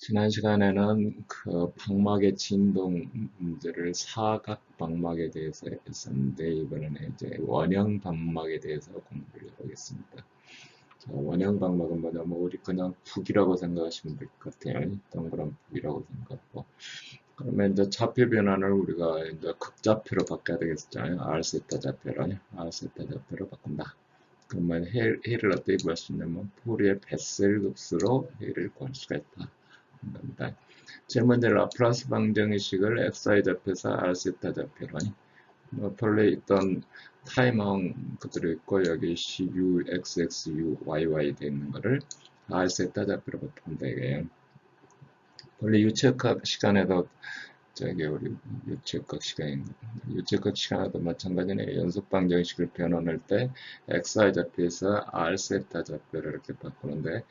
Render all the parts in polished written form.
지난 시간에는 그 방막의 진동 문제를 사각 방막에 대해서 했었는데 이번에는 이제 원형 방막에 대해서 공부를 해보겠습니다. 자, 원형 방막은 뭐냐면 우리 그냥 북이라고 생각하시면 될 것 같아요. 동그란 북이라고 생각하고 그러면 이제 좌표 변환을 우리가 이제 극좌표로 바꿔야 되겠잖아요. R세타 좌표로 R세타 좌표로 바꾼다. 그러면 해를 어떻게 구할 수 있냐면 포리의 베셀 급수로 해를 구할 수가 있다. 겁니다. 제일 먼저 라플라스 방정식을 xy 좌표에서 r세타 좌표로 본래 있던 타임왕 그대로 있고 여기 cu, xx, u, yy 되어 있는 거를 r세타 좌표로 바꾼다 이거예요. 원래 유체역학 시간에도 저기 우리 유체역학 시간에도 마찬가지네. 연속 방정식을 변환할 때 xy 좌표에서 r세타 좌표를 이렇게 바꾸는데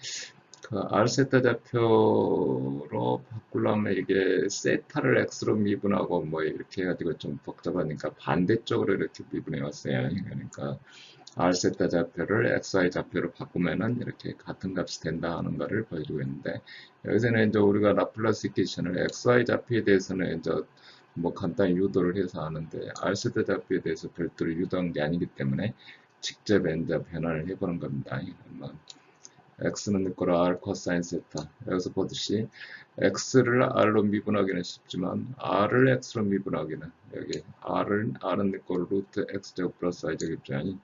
그 r세타 좌표로 바꾸려면 이게 세타를 x로 미분하고 뭐 이렇게 해가지고 좀 복잡하니까 반대쪽으로 이렇게 미분해 왔어요. 그러니까 r세타 좌표를 xy 좌표로 바꾸면은 이렇게 같은 값이 된다 하는 거를 보여주고 있는데 여기서는 이제 우리가 라플라스 이퀘이션을 xy 좌표에 대해서는 이제 뭐 간단히 유도를 해서 하는데 r세타 좌표에 대해서 별도로 유도한 게 아니기 때문에 직접 이제 변환을 해보는 겁니다. x는 니꼬로 r 코사인 세타. 여기서 보듯이 x를 r로 미분하기는 쉽지만 r을 x로 미분하기는 여기 r은 니꼬로 루트 x제곱 플러스 y제곱이죠.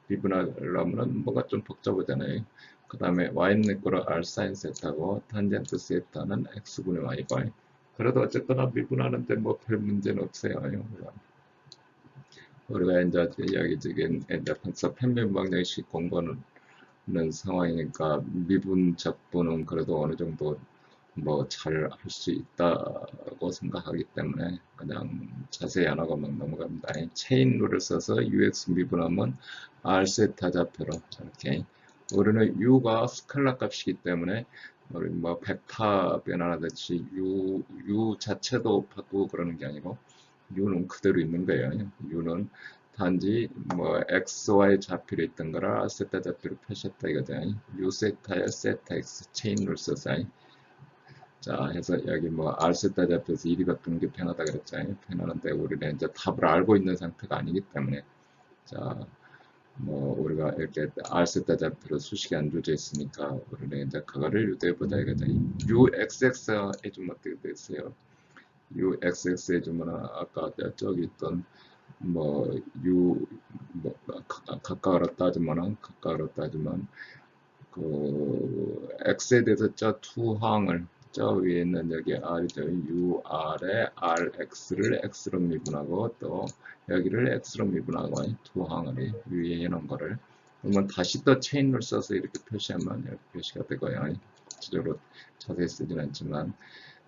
미분하려면 뭐가 좀 복잡하잖아요. 그 다음에 y는 니꼬로 r 사인 세타고 탄젠트 세타는 x분의 y고 그래도 어쨌거나 미분하는데 뭐 별 문제는 없어요. 우리가 이제 여기 지금 이제 평소 편변 방정식 공부는 상황이니까 미분 적분은 그래도 어느 정도 뭐 잘 할 수 있다고 생각하기 때문에 그냥 자세히 안 하고 막 넘어갑니다. 체인 룰을 써서 UX 미분하면 R 세타 좌표로 이렇게 우리는 U가 스칼라 값이기 때문에 우리 뭐 벡터 변환하듯이 U 자체도 바꾸고 그러는 게 아니고 U는 그대로 있는 거예요. U는 단지 뭐 XY 좌표로 있던 거라 세타 좌표로 펴셨다 이거죠. U 세타야 세타 X 체인을 써서 자 해서 여기 뭐 R 세타 좌표에서 1이 바꾸는 게 편하다 그랬잖아요. 편하는데 우리는 이제 답을 알고 있는 상태가 아니기 때문에 자 뭐 우리가 이렇게 R 세타 좌표로 수식이 안 주어져 있으니까 우리는 이제 그거를 유도해보자 이거죠. UXX 해주면 어떻게 됐어요? UXX 해주면 아까 저기 있던 뭐 U 뭐 가까우로 따지면 그 x에 대해서 저 투항을 저 위에 있는 여기 r이죠. ur에 rx를 x로 미분하고 또 여기를 x로 미분하고 투항을 위에 해놓은 거를 그러면 다시 또 체인을 써서 이렇게 표시하면 이렇게 표시가 되고요. 구체적으로 자세히 쓰진 않지만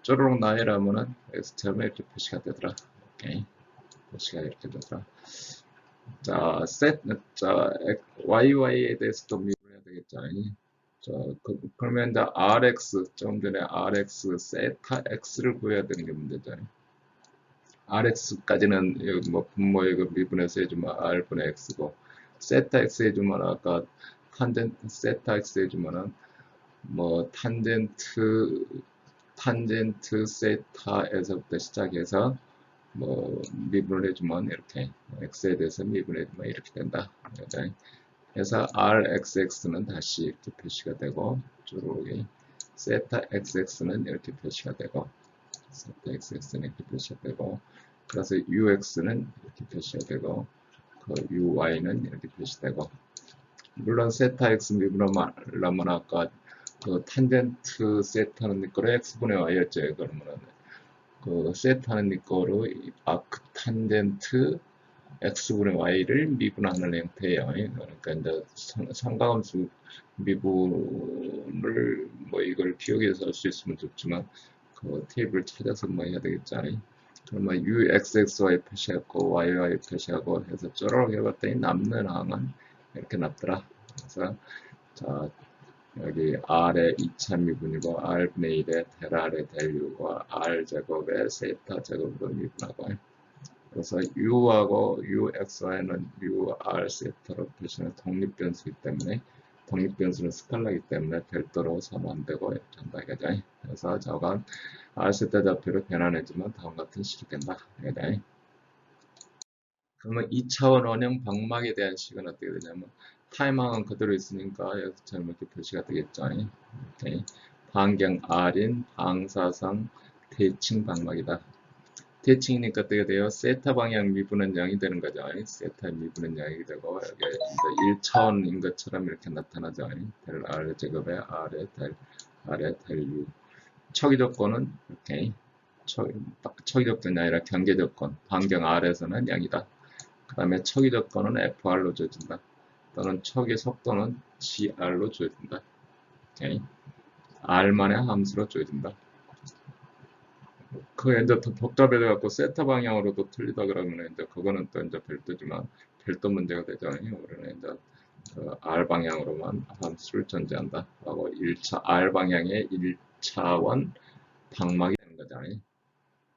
쪼르륵 나열하면은 x처럼 이렇게 표시가 되더라. 오케이. 표시가 이렇게 되더라. 자, YY에 대해서도 미분해야 되겠죠. 그러면 이제 RX, 좀 전에 RX, 세타 X를 구해야 되는 게 문제죠. RX까지는 뭐 분모에 그 미분해서 해주면 R분의 X고, 세타 X 해주면 아까 세타 X 해주면은 뭐 탄젠트 세타에서부터 시작해서 뭐 미분을 해주면 이렇게 x에 대해서 미분해주면 이렇게 된다. 그래서 rxx는 다시 이렇게 표시가 되고 쭉 세타 xx는 이렇게 표시가 되고 세타 xx는 이렇게 표시가 되고 그래서 ux는 이렇게 표시가 되고 그 uy는 이렇게 표시되고 물론 세타 x 미분하면 아까 그 탄젠트 세타는 거로 x분의 y였죠. 그러면은 그 세타는 니 거로 아크 탄젠트 x분의 y를 미분하는 형태예요. 그러니까 이제 삼각함수 미분을 뭐 이걸 기억해서 할 수 있으면 좋지만 그 테이블 찾아서 뭐 해야 되겠잖아요. 그러면 uxxy 표시하고 yy 표시하고 해서 쪼르륵 해봤더니 남는 항은 이렇게 남더라. 그래서 자 여기 r의 2차 미분이고 r분의 1의 델r의 델u와 r제곱의 세타 제곱으로 미분하고 그래서 u하고 uxy는 ur 세타로 표시는 독립변수이기 때문에 독립변수는 스칼라이기 때문에 별도로 서면 안되고 이렇게 한다 이거죠. 그래서 저건 알세타 좌표로 변환해주면 다음 같은 식이 된다. 네. 그러면 2차원 원형 방막에 대한 식은 어떻게 되냐면 타임항은 그대로 있으니까 여기처럼 이렇게 표시가 되겠죠. 오케이. 반경 R인 방사상 대칭 방막이다. 대칭이니까 어떻게 돼요? 세타 방향 미분은 0이 되는 거죠. 세타 미분은 0이 되고 여기 이제 1차원인 것처럼 이렇게 나타나죠. 델 R 제곱에 R의 델 U. 초기 조건은 이렇게 초기 조건이 아니라 경계 조건. 반경 R에서는 0이다. 그 다음에 초기 조건은 FR로 주어진다. 또는 초기 속도는 GR로 주어진다. 오케이. R만의 함수로 주어진다. 그게 이제 더 복잡해져갖고 세타 방향으로도 틀리다 그러면 이제 그거는 또 이제 별도지만 별도 문제가 되죠. 우리는 이제 R 방향으로만 함수를 전제한다. 하고 1차 R 방향의 1차원 방막이 되는 거잖아요.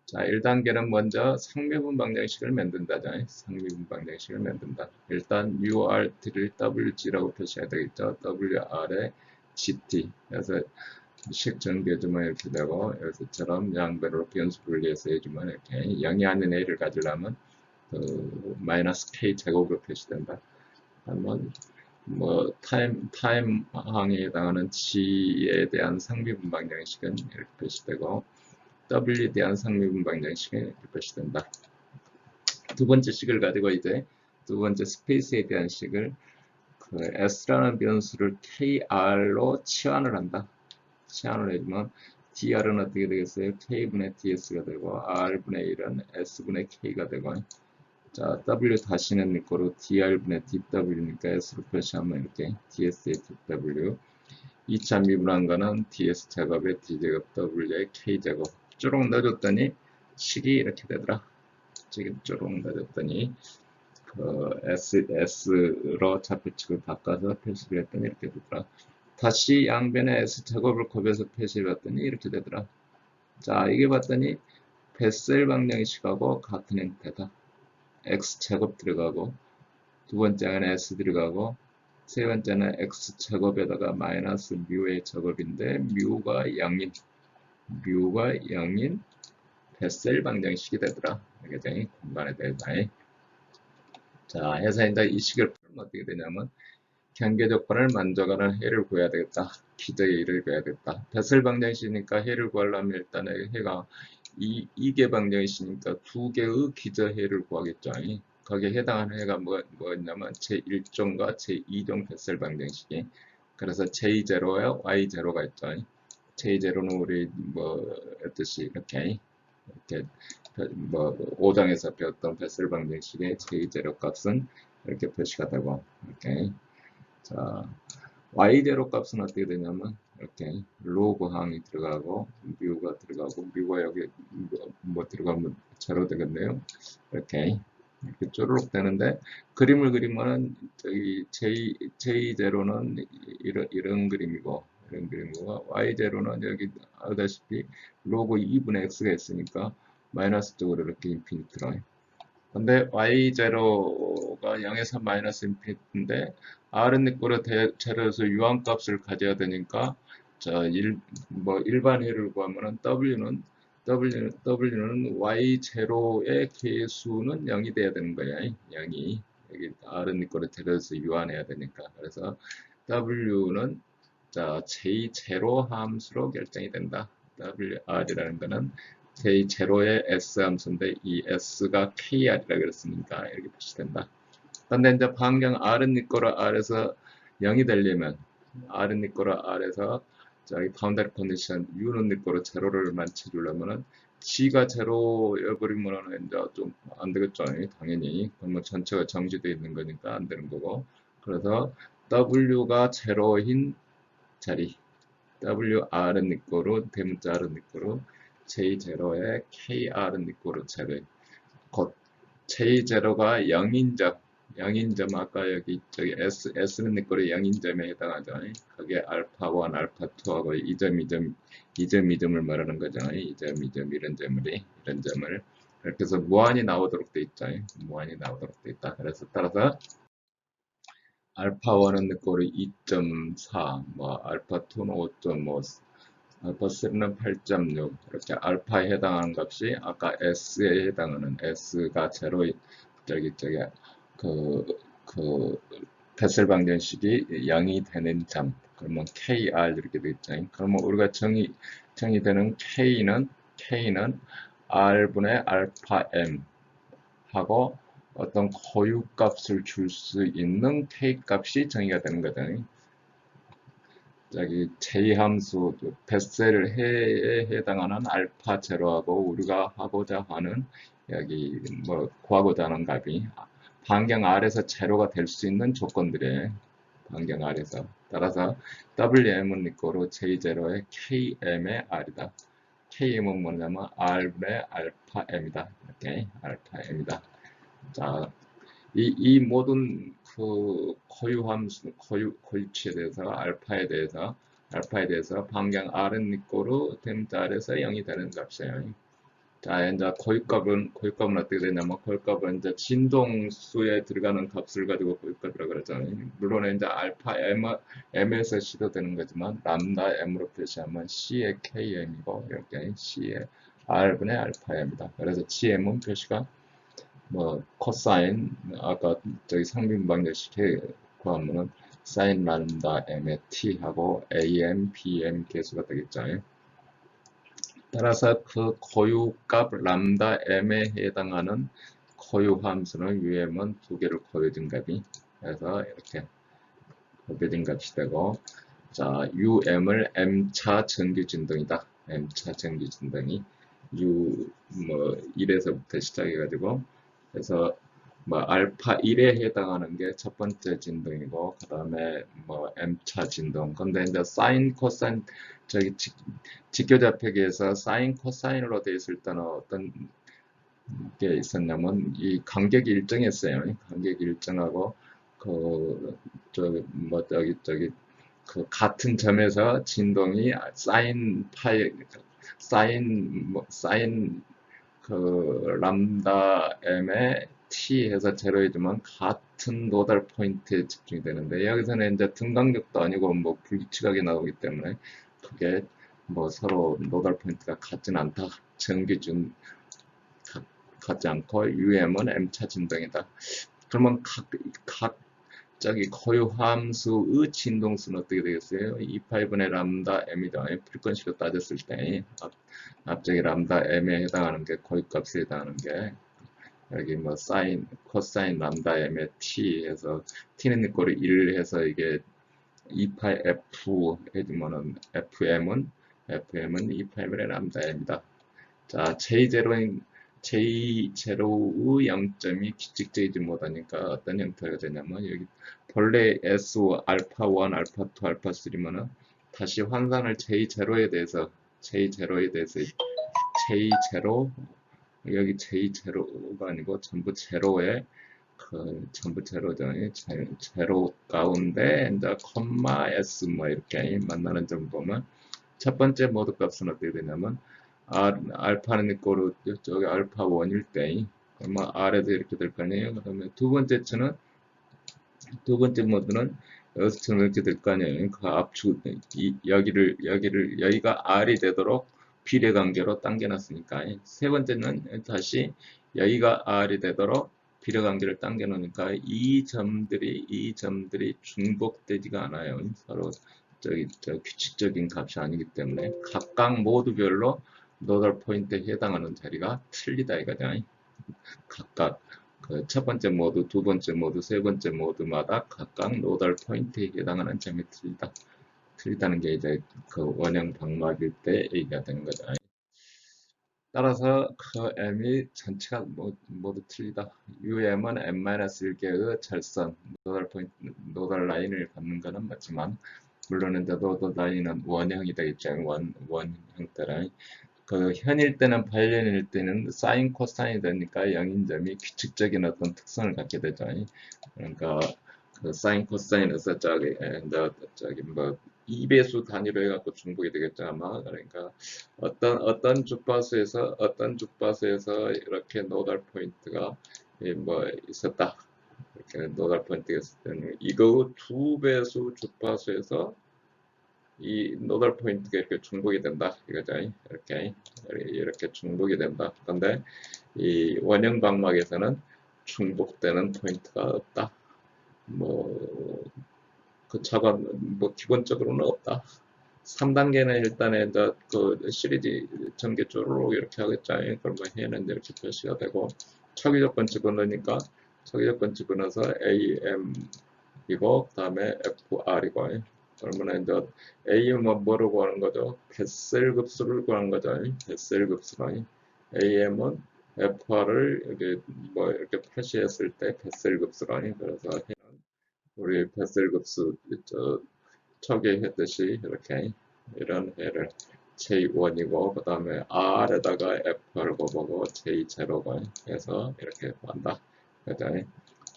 자, 1단계는 먼저 상미분 방정식을 만든다잖아요. 상미분 방정식을 만든다. 일단 URT를 WG라고 표시해야 되겠죠. WR의 GT. 그래서 식 전개해주면 이렇게 되고, 여기서처럼 양배로 변수 분리해서 해주면 이렇게 0이 아닌 A를 가지려면 마이너스 K 제곱으로 표시된다. 한번 뭐 타임 항에 해당하는 G에 대한 상미분 방정식은 이렇게 표시되고, W에 대한 상미분 방정식이 이렇게 표시된다. 두 번째 식을 가지고 이제 두 번째 스페이스에 대한 식을 그 S라는 변수를 KR로 치환을 한다. 치환을 해주면 dr은 어떻게 되겠어요? k분의 ds가 되고 r분의 1은 s분의 k가 되고 자 w 다시는 있고로 dr분의 dw니까 s로 표시하면 이렇게 ds의 dw 2차 미분한 거는 ds 제곱의 d제곱 w의 k제곱 쭉 넣어줬더니 식이 이렇게 되더라. 지금 쭉 넣어줬더니 그 s로 좌표측을 바꿔서 표시를 했더니 이렇게 되더라. 다시 양변에 S제곱을 곱해서 표시해봤더니 이렇게 되더라. 자, 이게 봤더니 베셀 방정식하고 같은 형태다. X제곱 들어가고 두 번째는 S 들어가고 세 번째는 X제곱에다가 마이너스 뮤의 제곱인데 뮤가 0인 베셀 방정식이 되더라. 이게 공간에 대해서. 자, 해서 이제 이 식을 풀면 어떻게 되냐면 경계 조건을 만족하는 해를 구해야 되겠다. 기저의 일을 구해야 되겠다. 베셀 방정식이니까 해를 구하려면 일단은 해가 이개 방정식이니까 두 개의 기저해를 구하겠죠. 거기에 해당하는 해가 뭐였냐면 제1종과 제2종 베셀 방정식이. 그래서 J0에 Y0가 있죠. J0는 우리 했듯이 이렇게 5장에서 배웠던 베셀 방정식의 J0 값은 이렇게 표시가 되고 이렇게 자, y0 값은 어떻게 되냐면 이렇게 로그 항이 들어가고 뮤가 들어가고 뮤가 여기 들어가면 제로 되겠네요. 이렇게 쪼르륵 되는데 그림을 그리면은 저기 J0는 이런 그림이고 y0는 여기 알다시피 로그 2분의 x가 있으니까 마이너스 쪽으로 이렇게 인피니트로 근데 y0가 0에서 마이너스 인피니트인데 r은 니꼬로 제로에서 유한값을 가져야 되니까 일반 해를 구하면은 w는 y0의 개수는 0이 돼야 되는 거야. 0이 여기 r은 니꼬로 제로에서 유한해야 되니까 그래서 w는 j0 함수로 결정이 된다. wr이라는 거는 j0의 s 함수인데 이 s가 kr이라 그랬으니까 이렇게 표시된다. 근데 이제 반경 r은 니꼬로 r에서 0이 되려면 r은 니꼬로 r에서 저기 바운더리 컨디션 u는 니꼬로 제로를 맞춰주려면은 g가 제로여버리면은 이제 좀 안 되겠죠. 당연히 그러면 전체가 정지되어 있는 거니까 안 되는 거고 그래서 w가 제로인 자리 WR은 니꼬로 대문자 R은 니꼬로 J0에 KR은 니꼬로 제로 곧 J0가 0인점 아까 여기 S는 니꼬로 0인점에 해당하죠. 그게 알파1, 알파2하고 2점 말하는 거잖아요. 2점 이런 점을 이렇게 해서 무한히 나오도록 돼 있죠. 무한히 나오도록 돼 있다. 그래서 따라서 알파1은 니꼬로 2.4, 알파2는 5.5, 알파 3는 8.6. 이렇게 알파에 해당하는 값이 아까 S에 해당하는 S가 제로, 저기, 그, 그, 베셀 방정식이 0이 되는 점. 그러면 KR 이렇게 되겠죠. 그러면 우리가 정의되는 K는 R분의 알파 M 하고 어떤 고유값을 줄 수 있는 K 값이 정의가 되는 거죠. 저기 J함수 베셀에 해당하는 알파 제로하고 우리가 하고자 하는 여기 뭐 구하고자 하는 값이 반경 R에서 제로가 될 수 있는 조건들이에요. 반경 R에서. 따라서 WM은 이거로 J0의 KM의 R이다. KM은 뭐냐면 R분의 알파 M이다. 이렇게 알파 M이다. 자, 이 모든 그 고유함수, 고유치에 대해서 알파에 대해서 반경 R은 이꼬르 댐자 R에서 0이 되는 값이에요. 자, 이제 고유값은 어떻게 되냐면 고유값은 이제 진동수에 들어가는 값을 가지고 고유값이라고 그러잖아요. 물론 이제 알파 M에서 시도되는 거지만 람다 M으로 표시하면 C의 KM이고 이렇게 C의 R분의 알파 M이다. 그래서 GM은 표시가 뭐 코사인 아까 저기 상빈 방정식에 구하면은 사인 람다 m의 t하고 am, bm 계수가 되겠죠. 따라서 그 고유값 람다 m에 해당하는 고유 함수는 um은 두 개를 고유진 값이 그래서 이렇게 고유진 값이 되고 자 um을 m차 정규 진동이다. m차 정규 진동이 u 뭐 1에서부터 시작해 가지고 그래서 뭐 알파 1에 해당하는 게 첫 번째 진동이고 그다음에 뭐 m차 진동. 근데 이제 사인 코사인 저기 직교좌표기에서 사인 코사인으로 되어 있을 때는 어떤 게 있었냐면 이 간격이 일정했어요. 간격이 일정하고 그 저기 그 같은 점에서 진동이 사인 그 람다 m에 t 해서 제로이지만 같은 노달 포인트에 집중이 되는데 여기서는 이제 등간격도 아니고 뭐 불규칙하게 나오기 때문에 그게 뭐 서로 노달 포인트가 같진 않다. 정기준 같지 않고 um은 m차 진동이다. 그러면 각 저기 고유함수의 진동수는 어떻게 되겠어요? 2파이분의 람다 m이다. 프리퀀시로 따졌을 때 앞쪽에 람다 m에 해당하는 게 고유값에 해당하는 게 여기 뭐 사인, 코사인 람다 m의 t 해서 t는 이꼴을 1 해서 이게 2파이 f 해주면은 fm은 2파이분의 람다 m이다. 자, J0의 0점이 규칙적이지 못하니까 어떤 형태가 되냐면 여기 본래 S 알파 1, 알파 2, 알파 3면은 다시 환산을 J0에 대해서 J0 여기 J0가 아니고 전부 제로에 전부 제로죠. 제로 가운데 이제 콤마 S 뭐 이렇게 만나는 점 보면 첫 번째 모드 값은 어떻게 되냐면 알파는 이꼬르 저기 알파 1일 때 그러면 R에서 이렇게 될 거 아니에요. 그 다음에 두 번째 모드는 여기서처럼 이렇게 될 거 아니에요. 그 압축 여기가 R이 되도록 비례관계로 당겨놨으니까 세 번째는 다시 여기가 R이 되도록 비례관계를 당겨놓으니까 이 점들이 중복되지가 않아요. 서로 저 규칙적인 값이 아니기 때문에 각각 모두별로 노덜 포인트에 해당하는 자리가 틀리다 이거죠. 각각 그 첫 번째 모드, 두 번째 모드, 세 번째 모드마다 각각 노덜 포인트에 해당하는 점이 틀리다는 게 이제 그 원형 방막일 때 얘기가 되는 거죠. 따라서 그 m이 전체가 모두 틀리다. um은 m-1개의 절선, 노덜 라인을 갖는 것은 맞지만 물론 이제 노덜 라인은 원형이 되겠죠. 원 형태라. 그 현일 때는 반년일 때는 사인 코사인이 되니까 영인점이 규칙적인 어떤 특성을 갖게 되죠. 그러니까 그 사인 코사인에서 저기 뭐 2배수 단위로 해갖고 중복이 되겠죠 아마. 그러니까 어떤 주파수에서 이렇게 노달 포인트가 뭐 있었다. 이렇게 노달 포인트가 있을 때는 이거 2배수 주파수에서 이 노달 포인트가 이렇게 중복이 된다 이거죠. 이렇게 중복이 된다. 근데 이 원형 방막에서는 중복되는 포인트가 없다. 뭐 그 차가 뭐 기본적으로는 없다. 3단계는 일단은 이제 그 시리즈 전개 쪼르륵 이렇게 하겠죠. 그러면 해는 이렇게 표시가 되고 초기 조건 집어넣으니까 초기 조건 집어넣어서 AM이고 그다음에 FR이고 그러면 이제 AM은 뭐로 구하는 거죠? 베셀 급수를 구하는 거죠. 베셀 급수로 AM은 FR을 이렇게 뭐 이렇게 표시했을 때 베셀 급수로 그래서 우리 베셀 급수 초기했듯이 이렇게 이런 해를 J1이고 그 다음에 R에다가 F를 곱하고 J0고 해서 이렇게 한다. 그죠?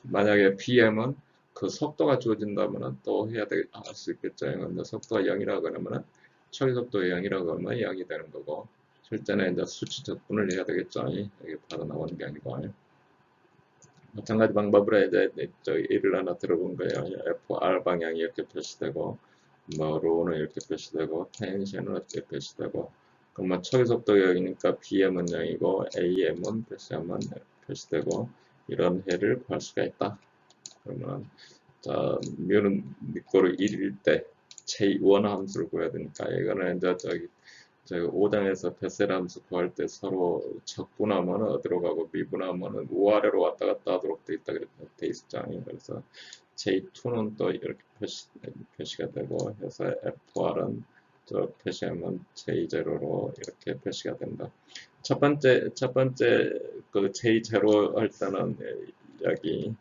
만약에 BM은 그 속도가 주어진다면 또 해야 할 수 있겠죠. 근데 속도가 0이라고 그러면은 초기 속도가 0이라고 하면 0이 되는 거고 실제는 이제 수치 적분을 해야 되겠죠. 이게 바로 나오는 게 아니고 마찬가지 방법으로 이제 일을 하나 들어본 거예요. FR 방향이 이렇게 표시되고 뭐 로는 이렇게 표시되고 텐션은 어떻게 표시되고 그러면 초기 속도가 0이니까 BM은 0이고 AM은 표시하면 표시되고 이런 해를 구할 수가 있다. 그러면 자 뮤는 니꼬를 1일 때 J1 함수를 구해야 되니까 이거는 이제 저희 5장에서 베셀 함수 구할 때 서로 적분하면 어디로 가고 미분하면 우아래로 왔다 갔다 하도록 돼 있었죠. 그래서 J2는 또 이렇게 표시가 되고 해서 FR은 저 표시하면 J0로 이렇게 표시가 된다. 첫 번째 그 J0 할 때는 여기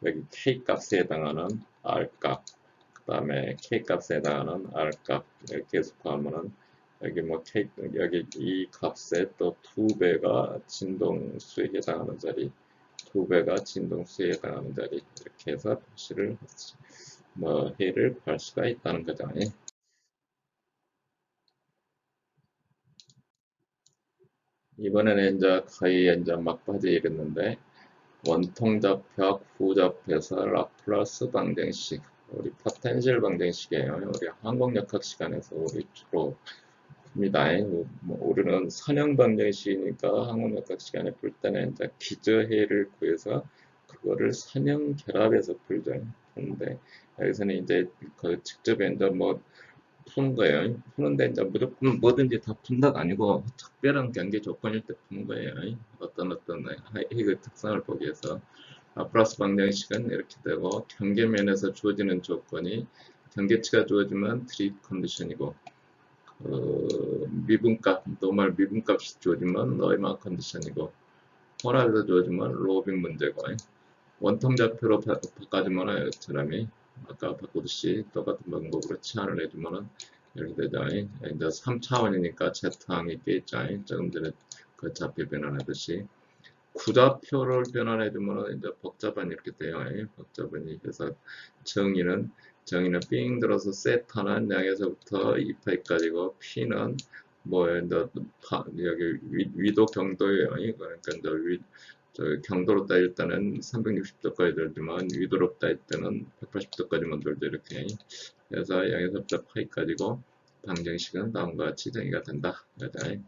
여기 K 값에 해당하는 R 값, 그 다음에 K 값에 해당하는 R 값 이렇게 계속하면은 여기 뭐 K 여기 이 값에 또 2배가 진동수에 해당하는 자리, 2배가 진동수에 해당하는 자리 이렇게 해서 표시를 뭐 해를 구할 수가 있다는 거죠. 이번에는 이제 거의 이제 막바지에 이르는데 원통잡혀 후잡해서 라플라스 방정식 우리 포텐셜 방정식이에요. 우리 항공역학 시간에서 우리 주로 봅니다. 뭐 우리는 선형 방정식이니까 항공역학 시간에 풀 때는 이제 기저해를 구해서 그거를 선형 결합해서 풀죠. 근데 여기서는 이제 그 직접 이제 뭐 푸는 거예요. 푸는데 이제 무조건 뭐든지 다 푼다가 아니고 특별한 경계 조건일 때 푸는 거예요. 어떤 핵의 특성을 보기 위해서 라플라스 방정식은 이렇게 되고 경계면에서 주어지는 조건이 경계치가 주어지면 트리 컨디션이고 미분값, 노멀 미분값이 주어지면 너이마 컨디션이고 폴라에서 주어지면 로빙 문제고 원통좌표로 바꿔주면 사람이 아까 바꾸듯이 똑같은 방법으로 치환을 해주면은 이렇게 되죠. 이제 3차원이니까 Z항이 있겠죠. 조금 전에 그 좌표 변환하듯이 구좌표를 변환해주면 이제 복잡한 이렇게 돼요. 복잡한 해서 정의는 삥 들어서 세타는 0에서부터 2파이까지고 P는 뭐 이제 여기 위도 경도예요. 그러니까 이제 경도로 따질 때는 360도까지 돌지만 위도로 따질 때는 180도까지만 돌죠. 이렇게 그래서 0에서부터 파이까지고 방정식은 다음과 같이 정의가 된다.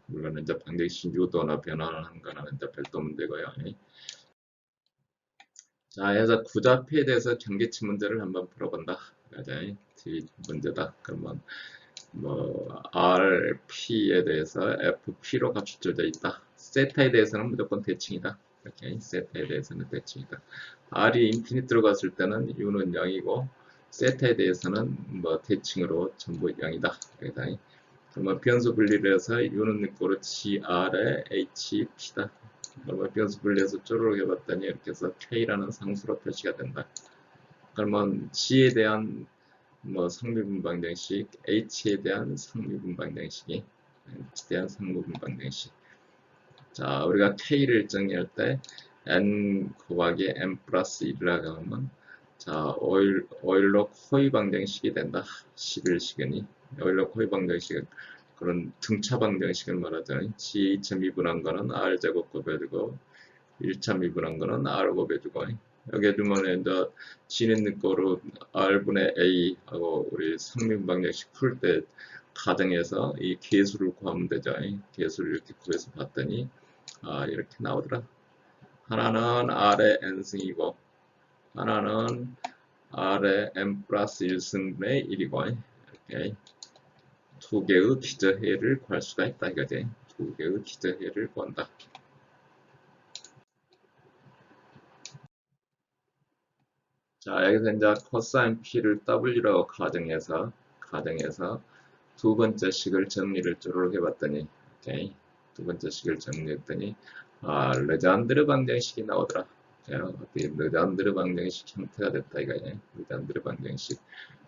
물론 이제 방정식 유도나 변화하는 거는 이제 별도 문제고요. 자, 그래서 구좌표에 대해서 경계치 문제를 한번 풀어본다. 뒤 문제다. 그러면 뭐 RP에 대해서 FP로 값이 주어져 있다. 세타에 대해서는 무조건 대칭이다. 이렇게 세타에 대해서는 대칭이다. R이 인피니트로 갔을 때는 U는 0이고 세타에 대해서는 뭐 대칭으로 전부 0이다. 그러면 변수 분리를 해서 U는 이꼬르 GR에 HP다. 그러면 변수 분리해서 쪼르륵 해봤더니 이렇게 해서 K라는 상수로 표시가 된다. 그러면 G에 대한 뭐 상미분 방정식, H에 대한 상미분 방정식이 H에 대한 상미분 방정식. 자, 우리가 K를 정의할 때 N 곱하기 N 플러스 1이라고 하면 자, 오일러 코이 방정식이 된다. 11시간이. 오일러 코이 방정식은 그런 등차 방정식을 말하죠. G2 미분한 거는 R제곱 곱해주고 1차 미분한 거는 R 곱해주고 여기 주면 이제 지는 거로 R분의 A 하고 우리 상민방정식 풀 때 가정에서 이 계수를 구하면 되죠. 계수를 이렇게 구해서 봤더니 이렇게 나오더라. 하나는 R의 n승이고 하나는 R의 n 플러스 1승분의 1이고 이렇게 두 개의 기저해를 구할 수가 있다 이거지. 두 개의 기저해를 구한다. 자, 여기서 이제 코사인 P를 W라고 가정해서 두 번째 식을 정리를 쭉 해봤더니, 오케이. 두 번째 식을 정리했더니, 르잔드르 방정식이 나오더라. 어떻게 르잔드르 방정식 형태가 됐다 이거예. 르잔드르 방정식.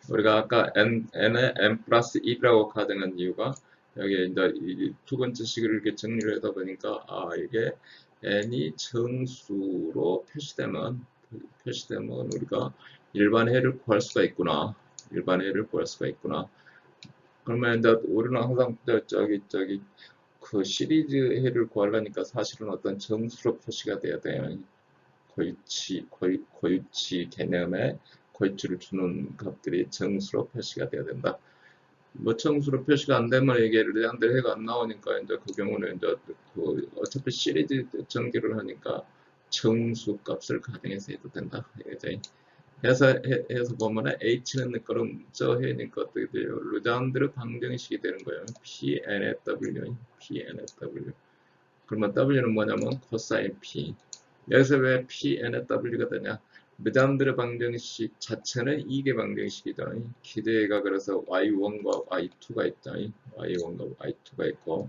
우리가 아까 n의 n 플러스 1이라고 가정한 이유가 여기 이제 이 두 번째 식을 이렇게 정리를 하다 보니까 이게 n이 정수로 표시되면 우리가 일반해를 구할 수가 있구나. 일반해를 구할 수가 있구나. 그러면 이제 우리는 항상 저기 그 시리즈 해를 구하려니까 사실은 어떤 정수로 표시가 돼야 돼요. 고유치 개념에 고유치를 주는 값들이 정수로 표시가 돼야 된다. 뭐 정수로 표시가 안 되면 이게 르잔드 해가 안 나오니까 이제 그 경우는 이제 그 어차피 시리즈 전개를 하니까 정수 값을 가정해서 해도 된다. 해서 보면은 h는 그럼 저 해니까 어떻게 돼요? 르잔드르 방정식이 되는 거예요. PNW. 그러면 W는 뭐냐면 코사인 P. 여기서 왜 PNW가 되냐? 르잔드르 방정식 자체는 이계 방정식이죠. 기대가 그래서 Y1과 Y2가 있죠. Y1과 Y2가 있고,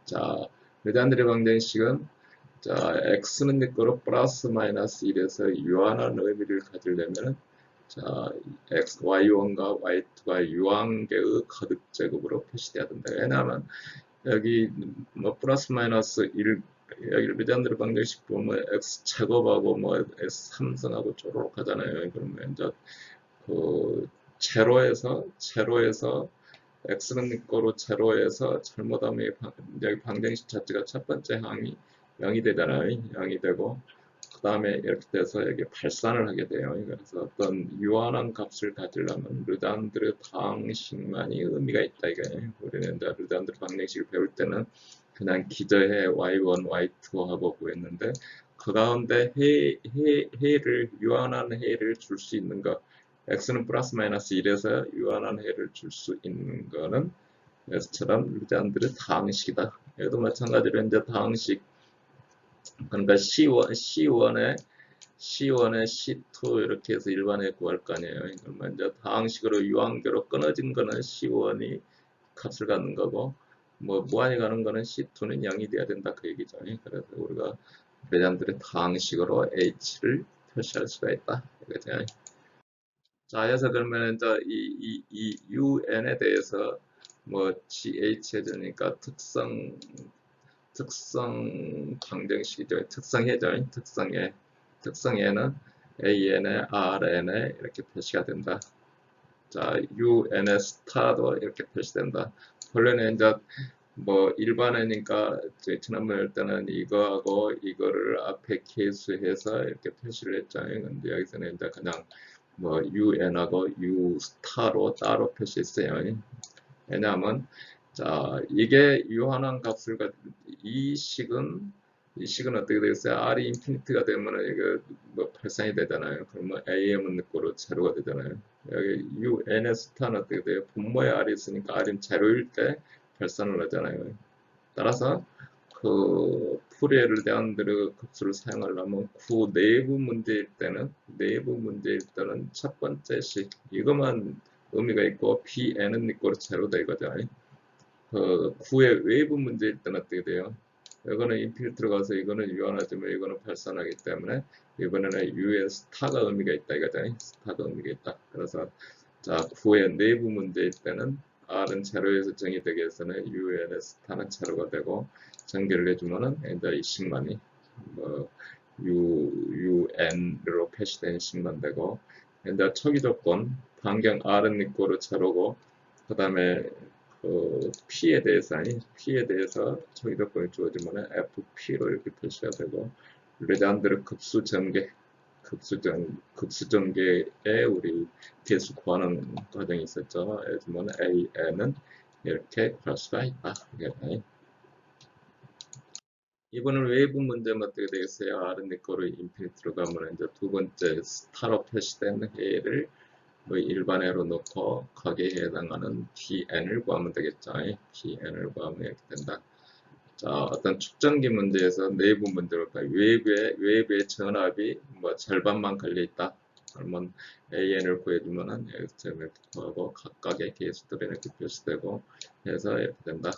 자, 르잔드르 방정식은 자, x는 내 거로 플러스 마이너스 1에서 유한한 의미를 가지려면 자, y1과 y2가 유한계의 거듭 제곱으로 표시돼야 된다. 왜냐하면 여기 뭐 플러스 마이너스 1 여기 르잔드르 방정식 보면 x 제곱하고 뭐 x 3승하고 쪼르륵 하잖아요. 그러면 이제 그 제로에서 x는 네 거로 제로에서 잘못하면 여기 방정식 자체가 첫 번째 항이 0이 되잖아요. 0이 되고 그 다음에 이렇게 돼서 여기 발산을 하게 돼요. 그래서 어떤 유한한 값을 가지려면 르잔드르 방식만이 의미가 있다 이거예요. 우리는 이제 르잔드르 방정식을 배울 때는 그냥 기저해 y1, y2 하고 구했는데 그 가운데 해를 유한한 해를 줄 수 있는 거 x는 플러스 마이너스 1에서 유한한 해를 줄 수 있는 거는 S처럼 르잔드르 다항식이다. 여기도 마찬가지로 이제 다항식 그러니까 C1에 C2 이렇게 해서 일반에 구할 거 아니에요. 그러면 이제 다항식으로 유한계로 끊어진 거는 C1이 값을 갖는 거고 뭐 무한히 가는 거는 C2는 0이 돼야 된다 그 얘기죠. 그래서 우리가 레잔드의 다항식으로 H를 표시할 수가 있다. 그죠? 자, 그래서 그러면 이제 이 UN에 대해서 뭐 GH 해주니까 특성 방정식이죠. 특성해죠. 특성에는 AN에 RN에 이렇게 표시가 된다. 자, UN의 스타도 이렇게 표시된다. 원래는 이제 뭐 일반이니까 지난번에 할 때는 이거하고 이거를 앞에 계수해서 이렇게 표시를 했잖아요. 근데 여기서는 이제 그냥 뭐 UN하고 U 스타로 따로 표시했어요. 왜냐하면 자 이게 유한한 값을 이 식은 어떻게 되겠어요? R이 인피니트가 되면 이거 뭐 발산이 되잖아요. 그러면 AM은 늦고로 제로가 되잖아요. 여기 UN의 스타는 어떻게 돼요? 분모에 R이 있으니까 R은 제로일 때 발산을 하잖아요. 따라서 그 풀이를 대한 그 급수를 사용하려면 구 내부 문제일 때는 첫 번째 식 이것만 의미가 있고 PN은 니꼬로 제로 되거든. 그 구의 외부 문제일 때는 어떻게 돼요? 이거는 인필 들어가서 이거는 유한하지만 이거는 발산하기 때문에 이번에는 U의 스타가 의미가 있다 이거죠. 스타가 의미가 있다. 그래서 자 구의 내부 문제일 때는 R은 제로에서 정의되기 위해서는 UN의 스타는 제로가 되고 전개를 해주면은 이제 이 식만이 뭐 UN으로 표시된 식만 되고 이제 초기 조건 반경 R은 이꼬르 제로고 그 다음에 P에 대해서 초기 조건이 주어지면 FP로 이렇게 표시가 되고 르잔드르 급수 전개 극수전개에 우리 t에서 구하는 과정이 있었죠. 예를 들면 a는 이렇게 구할 수가 있다. 이번은 웨이브 문제는 어떻게 되겠어요? R은 거로 인피니트로 가면 이제 두 번째 스타로 표시된 해를 뭐 일반회로 놓고 거기에 해당하는 Pn을 구하면 되겠죠. Pn을 구하면 이렇게 된다. 자, 어떤 축전기 문제에서 내부 문제로 웨이브의 전압이 뭐 절반만 걸려 있다. 그러면 AN을 구해주면은 여기서 이렇게 구하고 각각의 계수들이 이렇게 표시되고 해서 이렇게 된다.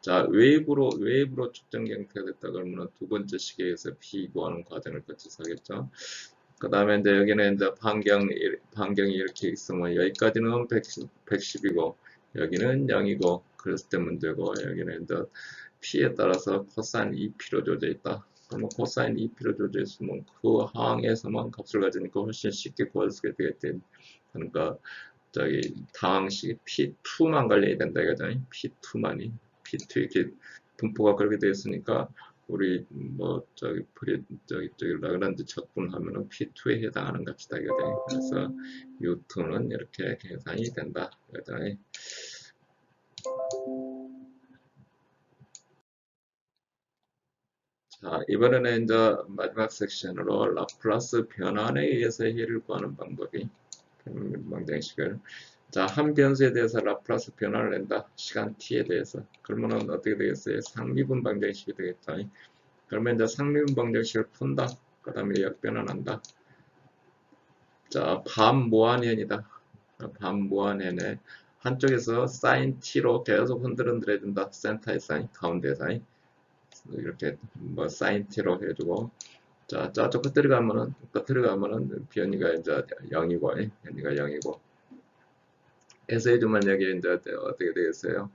자, 웨이브로 축전기 형태가 됐다 그러면 두 번째 시계에서 P 구하는 과정을 거쳐서 하겠죠. 그 다음에 이제 여기는 이제 반경이 이렇게 있으면 여기까지는 110이고 여기는 0이고 그랬을 때 문제고 여기는 이제 P에 따라서 코사인 2P로 조져 있다. 그러면 코사인 2P로 조져 있으면 그 항에서만 값을 가지니까 훨씬 쉽게 구할 수 있게 되겠지. 그러니까 저기 다항식 P2만 관련이 된다 이거죠. P2만이. P2 이렇게 분포가 그렇게 되어 있으니까 우리 뭐 저기 라그란지 적분하면은 P2에 해당하는 값이다 이거죠. 그래서 U2는 이렇게 계산이 된다 이거죠. 자, 이번에는 이제 마지막 섹션으로 라플라스 변환에 의해서 해를 구하는 방정식을. 자, 한 변수에 대해서 라플라스 변환을 낸다. 시간 t에 대해서. 그러면은 어떻게 되겠어요? 상미분 방정식이 되겠죠. 그러면 이제 상미분 방정식을 푼다. 그 다음에 역변환한다. 자, 반무한현이다. 반무한현에 한쪽에서 sin t로 계속 흔들흔들 해준다. 센터의 사인, 가운데 사인. 이렇게 뭐 sin t로 해주고. 자, 저쪽 끝으로 가면은 변이가 이제 0이고, 변이가 0이고. 해서 해주면 여기 이제 어떻게 되겠어요?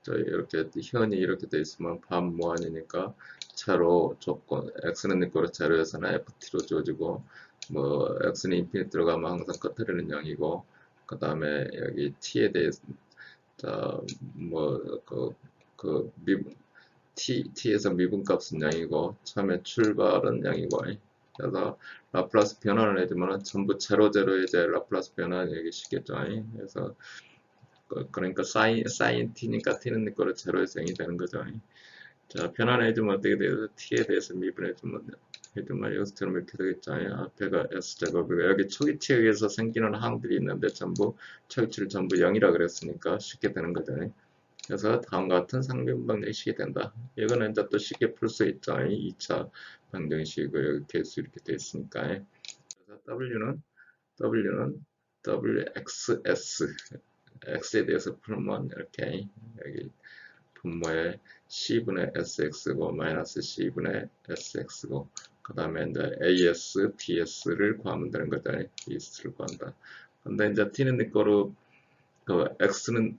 저 이렇게 현이 이렇게 돼 있으면 반무한이니까 차로 조건 x는 거로 자료에서는 ft로 주어지고 뭐 x는 인피니트로 가면 항상 끝으로는 0이고 그 다음에 여기 t에 대해서 자뭐그 미분 t에서 미분값은 0이고 처음에 출발은 0이고 그래서 라플라스 변환을 해주면 전부 제로 이제 라플라스 변환이 여기 쉽겠죠. 그래서 그러니까 사인 t니까 t는 네 거로 제로에서 0이 되는 거죠. 자, 변환해주면 어떻게 돼요? t에 대해서 미분해주면 여기서처럼 이렇게 되겠죠. 앞에가 s제곱이고 여기 초기치에 의해서 생기는 항들이 있는데 전부 초기치를 전부 0이라 그랬으니까 쉽게 되는 거죠. 그래서 다음과 같은 상미분 방정식이 된다. 이거는 이제 또 쉽게 풀 수 있죠. 2차 방정식이고 여기 개수 이렇게 돼 있으니까. 그래서 W는 WXS x에 대해서 풀면 이렇게 여기 분모에 c분의 sx고 마이너스 c분의 sx고 그 다음에 이제 as, bs를 구하면 되는 거죠. bs를 구한다. 근데 이제 t는 내 거로 그 x는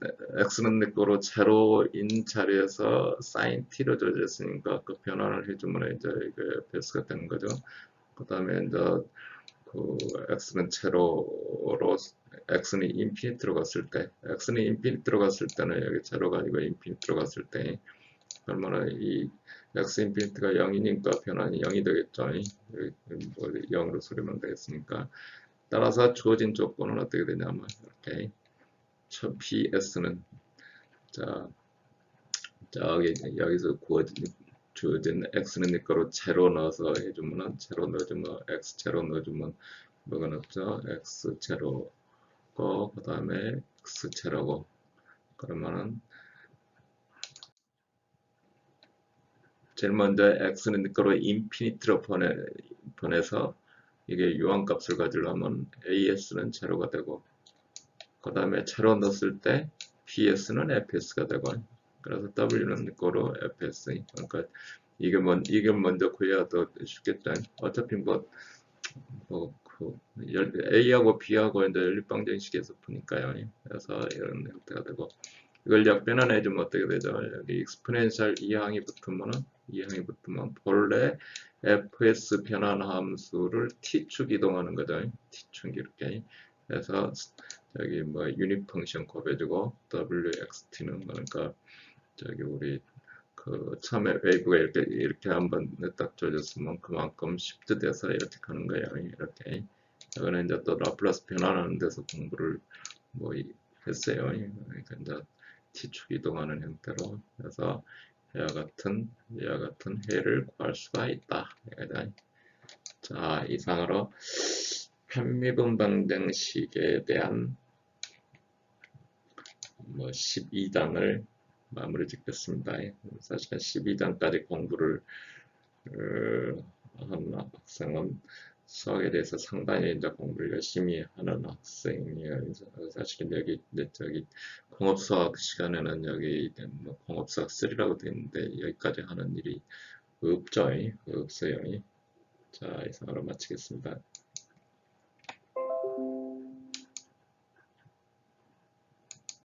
내 거로 제로인 자리에서 sin t로 줘졌으니까 그 변환을 해주면 이제 이게 배수가 되는 거죠. 그 다음에 이제 그 x는 제로로 x는 인피니트로 갔을 때 x는 인피니트로 갔을 때는 여기 제로가 아니고 인피니트로 갔을 때 그러면 이 x 인피니트가 0이니까 변환이 0이 되겠죠. 뭐 0으로 수렴하면 되겠으니까 따라서 주어진 조건은 어떻게 되냐면 이렇게 PS는 자 여기서 주어진 x는 내 거로 제로 넣어서 해주면은 제로 넣어주면 x 제로 넣어주면 뭐가 넣죠? x 제로고 그 다음에 x 제로고 그러면은 제일 먼저 x는 내 거로 인피니트로 보내서 이게 유한값을 가지려면 as는 제로가 되고 그 다음에 제로 넣었을 때 bs는 fs가 되고 그래서 w는 내 거로 fs 그러니까 이게 먼저 구해야 더 쉽겠죠. 어차피 A하고 B하고 이제 연립방정식에서 푸니까요. 그래서 이런 형태가 되고 이걸 역변환해주면 어떻게 되죠? 여기 익스포넨셜 2항이 붙으면 본래 fs 변환 함수를 t축 이동하는 거죠. t축 이렇게 그래서 여기 뭐 유닛 펑션 곱해주고 wxt는 그러니까 저기 우리 그 처음에 웨이브가 이렇게 한번 딱 조졌으면 그만큼 시프트 돼서 이렇게 가는 거예요. 이렇게. 이거는 이제 또 라플라스 변환하는 데서 공부를 뭐 했어요. 그러니까 이제 T축 이동하는 형태로. 그래서 이와 같은 해를 구할 수가 있다. 자, 이상으로 편미분 방정식에 대한 뭐 12장을 마무리 짓겠습니다. 사실은 12장까지 공부를 한 학생은 수학에 대해서 상당히 이제 공부를 열심히 하는 학생이에요. 사실은 여기 저기 공업수학 시간에는 여기 뭐 공업수학 3라고 되어 있는데 여기까지 하는 일이 없죠. 없어요. 자, 이상으로 마치겠습니다.